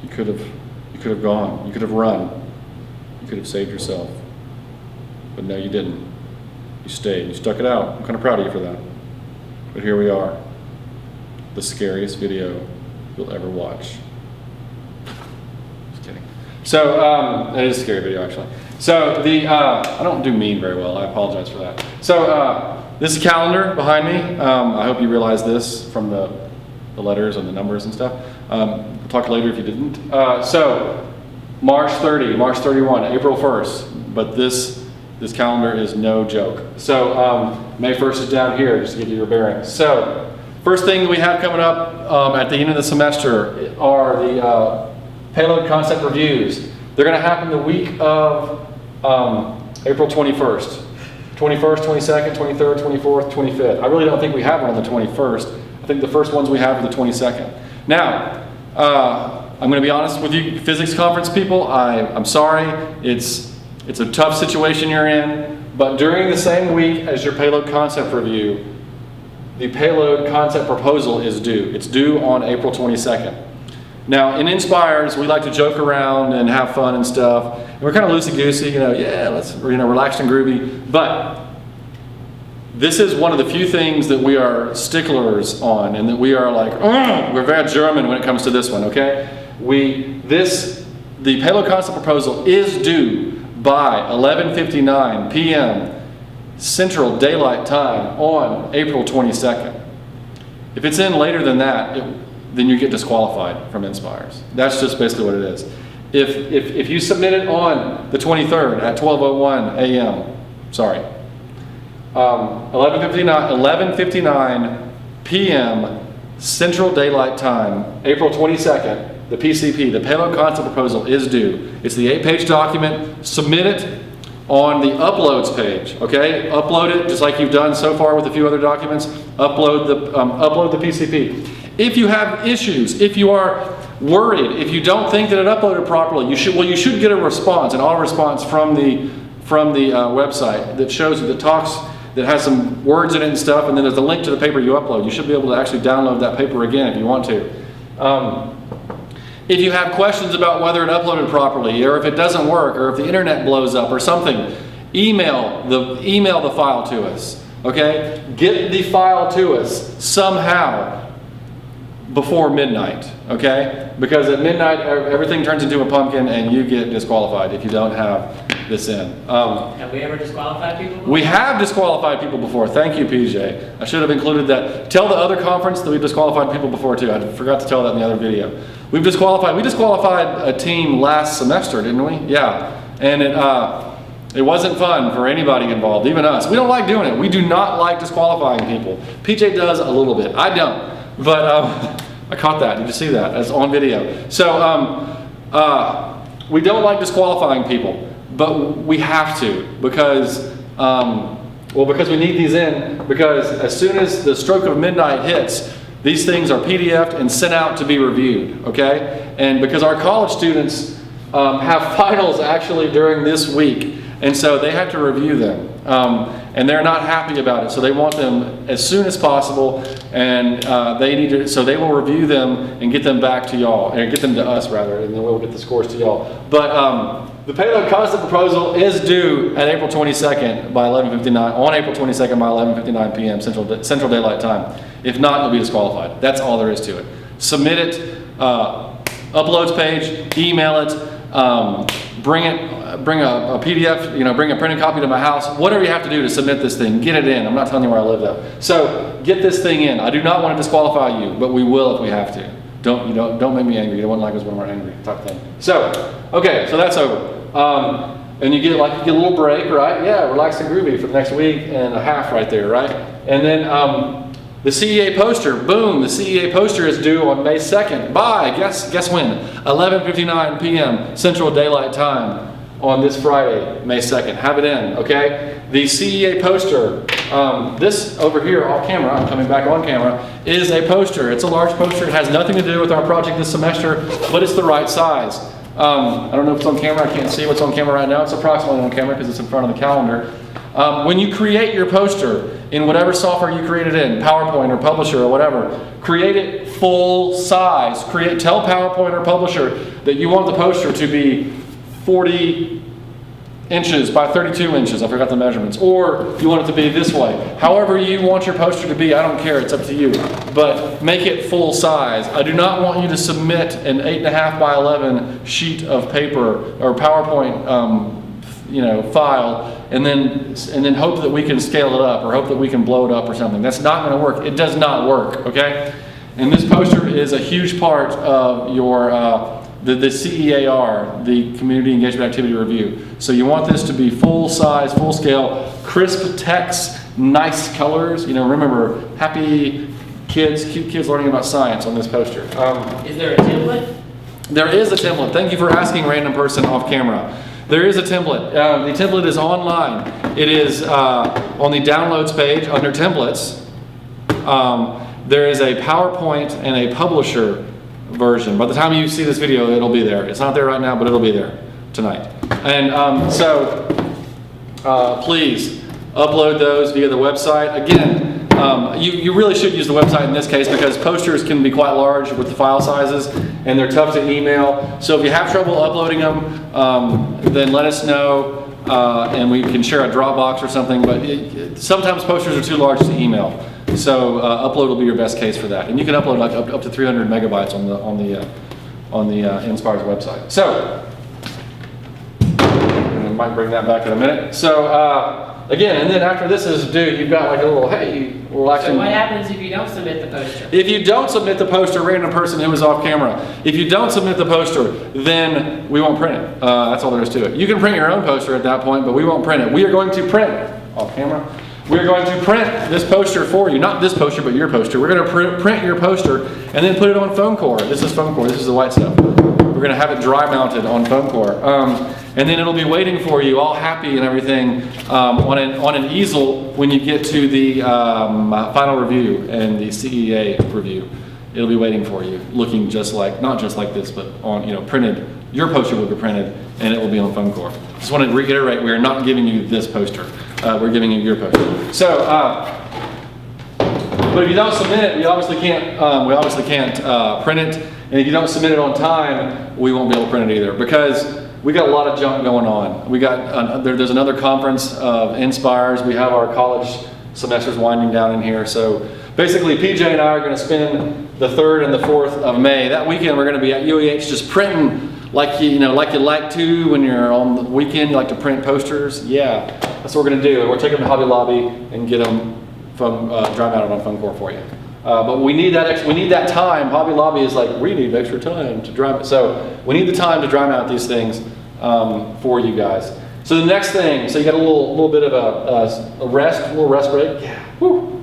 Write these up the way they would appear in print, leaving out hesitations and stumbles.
You could have gone. You could have run. You could have saved yourself. But no, you didn't. You stayed. You stuck it out. I'm kind of proud of you for that. But here we are. The scariest video you'll ever watch. Just kidding. So, it is a scary video actually. So I don't do mean very well. I apologize for that. So this is a calendar behind me. I hope you realize this from the letters and the numbers and stuff. We'll talk later if you didn't. So March 30, March 31, April 1st. But this calendar is no joke. So May 1st is down here, just to give you your bearings. So first thing that we have coming up at the end of the semester are the payload concept reviews. They're going to happen the week of April 21st. 21st, 22nd, 23rd, 24th, 25th. I really don't think we have one on the 21st. I think the first ones we have are the 22nd. Now, I'm going to be honest with you, physics conference people, I'm sorry. It's a tough situation you're in, but during the same week as your payload concept review, the payload concept proposal is due. It's due on April 22nd. Now, in InSPIRESS, we like to joke around and have fun and stuff. And we're kind of loosey-goosey, yeah, let's, relaxed and groovy. But this is one of the few things that we are sticklers on, and that we are like, we're very German when it comes to this one, okay? The payload concept proposal is due by 11:59 p.m. Central Daylight Time on April 22nd. If it's in later than that, then you get disqualified from InSPIRESS. That's just basically what it is. If you submit it on the 23rd at 12:01 a.m., sorry, 11:59 p.m. Central Daylight Time, April 22nd, the PCP, the payload concept proposal is due. It's the 8-page document. Submit it on the uploads page, okay? Upload it just like you've done so far with a few other documents. Upload the PCP. If you have issues, if you are worried, if you don't think that it uploaded properly, you should get a response, an auto response from the website that shows you, that has some words in it and stuff, and then there's a link to the paper you upload. You should be able to actually download that paper again if you want to. If you have questions about whether it uploaded properly, or if it doesn't work, or if the internet blows up or something, email the file to us, okay? Get the file to us somehow before midnight, okay? Because at midnight, everything turns into a pumpkin and you get disqualified if you don't have this in. Have we ever disqualified people before? We have disqualified people before. Thank you, PJ. I should have included that. Tell the other conference that we've disqualified people before too. I forgot to tell that in the other video. We disqualified a team last semester, didn't we? Yeah. And it wasn't fun for anybody involved, even us. We don't like doing it. We do not like disqualifying people. PJ does a little bit. I don't. But I caught that. Did you see that? That's on video. So we don't like disqualifying people, but we have to because we need these in, because as soon as the stroke of midnight hits, these things are PDF'd and sent out to be reviewed, okay? And because our college students have finals actually during this week, and so they have to review them. And they're not happy about it, so they want them as soon as possible, and so they will review them and get them back to y'all, and get them to us rather, and then we'll get the scores to y'all. But the payload concept proposal is due at April 22nd by 11:59, on April 22nd by 11:59 p.m. Central Daylight Time. If not, you'll be disqualified. That's all there is to it. Submit it, uploads page, email it, bring a PDF, bring a printed copy to my house, whatever you have to do to submit this thing, get it in. I'm not telling you where I live though. So get this thing in. I do not want to disqualify you, but we will if we have to. Don't make me angry. You don't want to like us when we're angry, type thing. So, okay, so that's over. And you get a little break, right? Yeah, relax and groovy for the next week and a half right there, right? And then the CEA poster, boom, the CEA poster is due on May 2nd by, guess when? 11:59 p.m. Central Daylight Time on this Friday, May 2nd. Have it in, okay? The CEA poster, this over here off camera, I'm coming back on camera, is a poster. It's a large poster. It has nothing to do with our project this semester, but it's the right size. I don't know if it's on camera. I can't see what's on camera right now. It's approximately on camera because it's in front of the calendar. When you create your poster, in whatever software you create it in, PowerPoint or Publisher or whatever. Create it full size. Tell PowerPoint or Publisher that you want the poster to be 40 inches by 32 inches, I forgot the measurements, or you want it to be this way. However you want your poster to be, I don't care, it's up to you. But make it full size. I do not want you to submit an 8.5 by 11 sheet of paper or PowerPoint file and then hope that we can scale it up or hope that we can blow it up or something. That's not going to work. It does not work, okay? And this poster is a huge part of your the CEAR, the Community Engagement Activity Review. So you want this to be full size, full scale, crisp text, nice colors. Remember, happy kids, cute kids learning about science on this poster. Is there a template? There is a template. Thank you for asking, random person off camera. There is a template. The template is online. It is on the downloads page under templates. There is a PowerPoint and a Publisher version. By the time you see this video, it'll be there. It's not there right now, but it'll be there tonight. And please upload those via the website. Again, you really should use the website in this case because posters can be quite large with the file sizes and they're tough to email. So if you have trouble uploading them, then let us know and we can share a Dropbox or something. But sometimes posters are too large to email. So upload will be your best case for that, and you can upload like up to 300 megabytes on the InSPIRESS website. So I might bring that back in a minute. So again, and then after this is due, you've got like a little action. So what happens if you don't submit the poster? If you don't submit the poster, random person who was off camera. If you don't submit the poster, then we won't print it. That's all there is to it. You can print your own poster at that point, but we won't print it. We are going to print off camera. We're going to print this poster for you. Not this poster, but your poster. We're going to print your poster and then put it on foam core. This is foam core. This is the white stuff. We're going to have it dry mounted on foam core. And then it'll be waiting for you, all happy and everything, on an easel when you get to the final review and the CEA review. It'll be waiting for you, looking just like, not just like this, but on, printed. Your poster will be printed and it will be on foam core. Just want to reiterate, we are not giving you this poster. We're giving you your poster. So, but if you don't submit it, we obviously can't print it. And if you don't submit it on time, we won't be able to print it either because we got a lot of junk going on. We got there's another conference of InSPIRESS. We have our college semesters winding down in here. So basically, PJ and I are going to spend the 3rd and the 4th of May. That weekend, we're going to be at UEH just printing like you like to when you're on the weekend. You like to print posters. Yeah, that's what we're going to do. And we're taking them to Hobby Lobby and get them from dry mounted on foam core for you. But we need that time. Hobby Lobby is like, we need extra time to dry. So we need the time to dry mount these things for you guys. So the next thing, so you got a little bit of a little rest break. Yeah. Woo.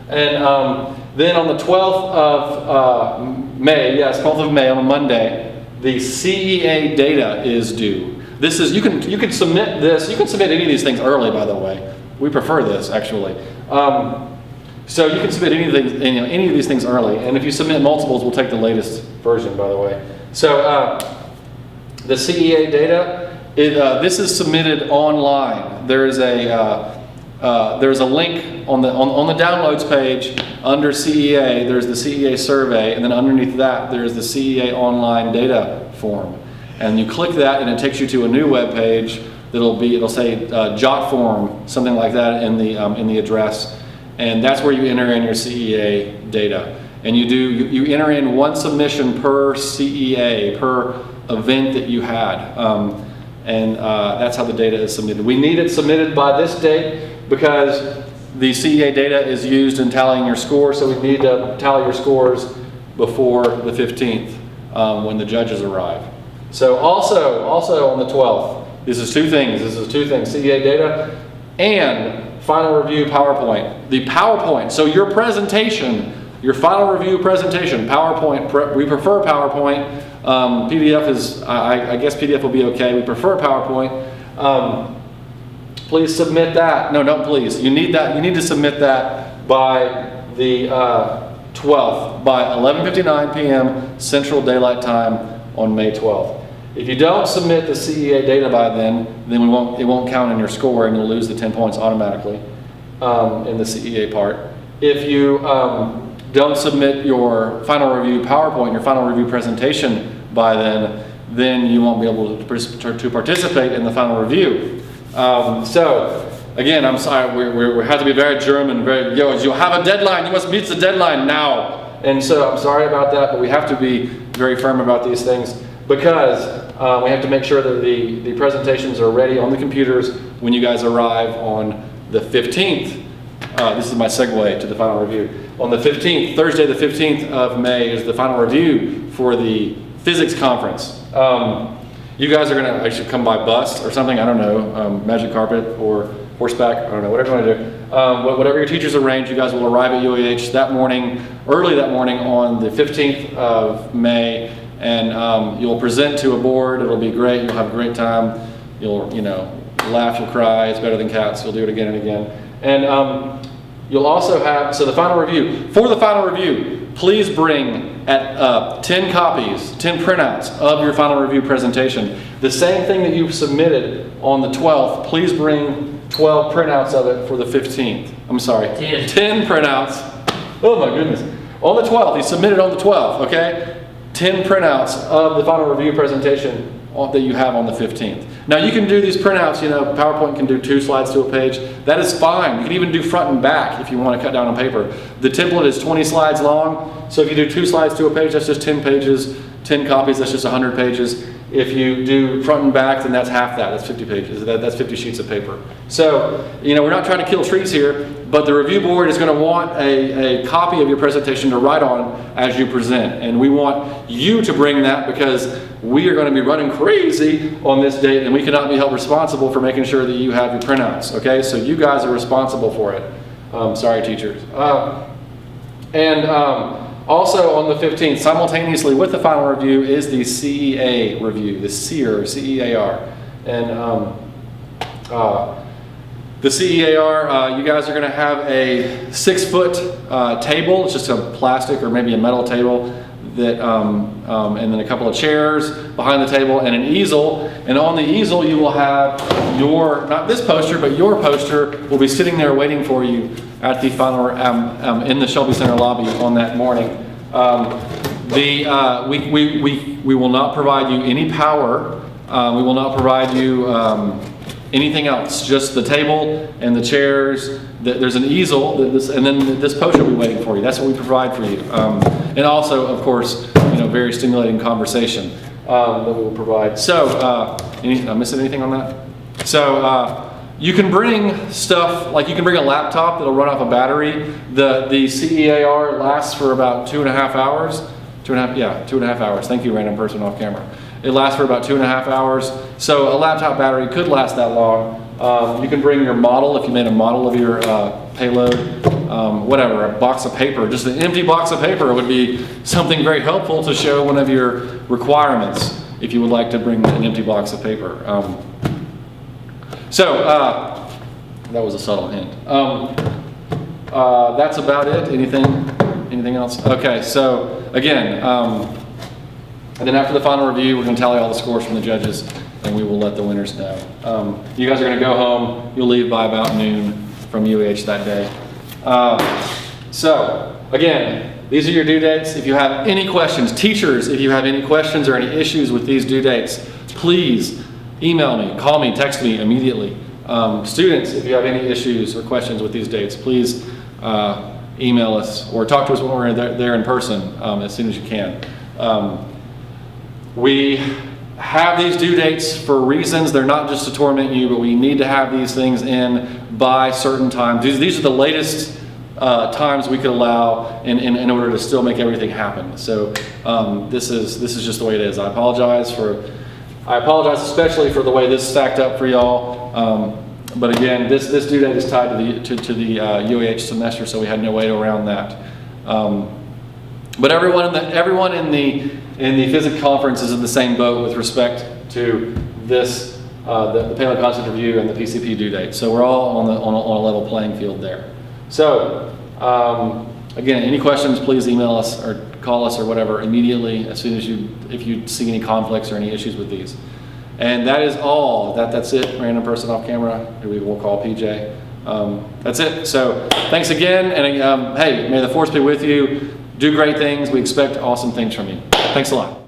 And then on the 12th of May, yes, 12th of May on a Monday, the CEA data is due. This is you can submit this. You can submit any of these things early, by the way. We prefer this actually. So you can submit any of these things early, and if you submit multiples, we'll take the latest version, by the way. So the CEA data, this is submitted online. There's a link on the downloads page under CEA. There's the CEA survey, and then underneath that there's the CEA online data form. And you click that, and it takes you to a new web page. It'll say jot form, something like that, in the address. And that's where you enter in your CEA data. And you enter in one submission per CEA, per event that you had. And that's how the data is submitted. We need it submitted by this date because the CEA data is used in tallying your scores, so we need to tally your scores before the 15th when the judges arrive. So also on the 12th, this is two things, CEA data and final review PowerPoint. The PowerPoint, so your presentation, your final review presentation, PowerPoint, we prefer PowerPoint. PDF is, I guess PDF will be okay. We prefer PowerPoint. Please submit that. No, don't please. You need that. You need to submit that by the 12th, by 11:59 p.m. Central Daylight Time on May 12th. If you don't submit the CEA data by then it won't count in your score and you'll lose the 10 points automatically. in the CEA part. If you don't submit your final review PowerPoint, your final review presentation by then you won't be able to participate in the final review. So again, I'm sorry, we have to be very German, you have a deadline, you must meet the deadline now. And so I'm sorry about that, but we have to be very firm about these things because we have to make sure that the presentations are ready on the computers when you guys arrive on the 15th. This is my segue to the final review. On the 15th, Thursday the 15th of May is the final review for the physics conference. You guys are gonna actually come by bus or something, I don't know, magic carpet or horseback, I don't know, whatever you want to do. Whatever your teachers arrange, you guys will arrive at UAH that morning, early that morning on the 15th of May, and you'll present to a board. It'll be great, you'll have a great time. You'll, laugh, you'll cry, it's better than cats, you'll do it again and again. And you'll also have, so the final review, for the final review, please bring 10 copies, 10 printouts of your final review presentation. The same thing that you submitted on the 12th, please bring 12 printouts of it for the 15th. I'm sorry, 10 printouts. Oh my goodness. On the 12th, you submitted on the 12th, okay? 10 printouts of the final review presentation that you have on the 15th. Now you can do these printouts, PowerPoint can do 2 slides to a page. That is fine. You can even do front and back if you want to cut down on paper. The template is 20 slides long, so if you do 2 slides to a page, that's just 10 pages. 10 copies, that's just 100 pages. If you do front and back, then that's half that. That's 50 pages. That's 50 sheets of paper. So, we're not trying to kill trees here, but the review board is going to want a copy of your presentation to write on as you present. And we want you to bring that because we are going to be running crazy on this date and we cannot be held responsible for making sure that you have your printouts. Okay, so you guys are responsible for it. Sorry, teachers. Also on the 15th, simultaneously with the final review is the CEA review, the CEAR, C-E-A-R. And the CEAR, you guys are going to have a 6-foot table. It's just a plastic or maybe a metal table that, and then a couple of chairs behind the table and an easel. And on the easel you will have not this poster, but your poster will be sitting there waiting for you at the final, in the Shelby Center lobby on that morning. We will not provide you any power. We will not provide you anything else, just the table and the chairs. There's an easel, and then this poster will be waiting for you. That's what we provide for you. And also, of course, very stimulating conversation that we will provide. So, am I missing anything on that? So, you can bring stuff, like you can bring a laptop that'll run off a battery. The CEAR lasts for about 2.5 hours. 2.5 hours. Thank you, random person off camera. It lasts for about 2.5 hours. So a laptop battery could last that long. You can bring your model, if you made a model of your payload, whatever, a box of paper. Just an empty box of paper would be something very helpful to show one of your requirements if you would like to bring an empty box of paper. That was a subtle hint. That's about it. Anything else? Okay, so again, and then after the final review, we're going to tally all the scores from the judges, and we will let the winners know. You guys are going to go home. You'll leave by about noon from UAH that day. So again, these are your due dates. If you have any questions, teachers, if you have any questions or any issues with these due dates, please email me, call me, text me immediately. Students, if you have any issues or questions with these dates, please email us or talk to us when we're there in person as soon as you can. We have these due dates for reasons. They're not just to torment you, but we need to have these things in by certain times. These are the latest times we could allow in order to still make everything happen. So this is just the way it is. I apologize especially for the way this stacked up for y'all. But again, this due date is tied to the UAH semester, so we had no way around that. But everyone in the physics conference is in the same boat with respect to this, the payload concept review and the PCP due date. So we're all on a level playing field there. So again, any questions, please email us or call us or whatever immediately as soon as if you see any conflicts or any issues with these. And that is all. That's it. Random person off camera. We'll call PJ. That's it. So thanks again, and hey, may the force be with you. Do great things. We expect awesome things from you. Thanks a lot.